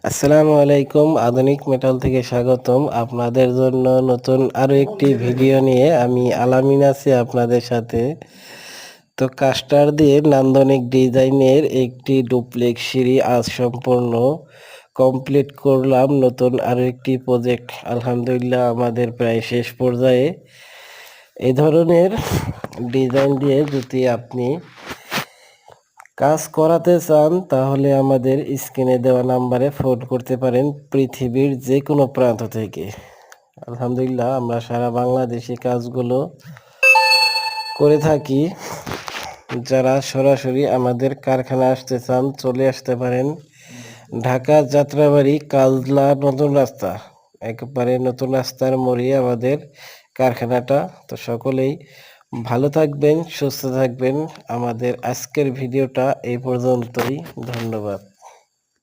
আসসালামু আলাইকুম। আধুনিক মেটাল থেকে স্বাগতম। আপনাদের জন্য নতুন আরো একটি ভিডিও নিয়ে আমি আলামিন আছি আপনাদের সাথে। তো কাস্টার দিয়ে নান্দনিক ডিজাইনের একটি ডুপ্লেক্স সিঁড়ি আজ সম্পূর্ণ কমপ্লিট করলাম। নতুন আরো একটি প্রজেক্ট আলহামদুলিল্লাহ আমাদের প্রায় শেষ পর্যায়ে। এই ধরনের ডিজাইন দিয়ে যদি আপনি কাজ করাতে চান তাহলে আমাদের স্ক্রিনে দেওয়া নাম্বারে ফোন করতে পারেন পৃথিবীর যে কোনো প্রান্ত থেকে। আলহামদুলিল্লাহ আমরা সারা বাংলাদেশে কাজগুলো করে থাকি। যারা সরাসরি আমাদের কারখানা আসতে চান চলে আসতে পারেন ঢাকা যাত্রাবাড়ি কাজলা নতুন রাস্তা, একেবারে নতুন রাস্তার মোড়ে আমাদের কারখানাটা। তো সকলেই ভালো থাকবেন, সুস্থ থাকবেন। আমাদের আজকের ভিডিওটা এই পর্যন্তই। ধন্যবাদ।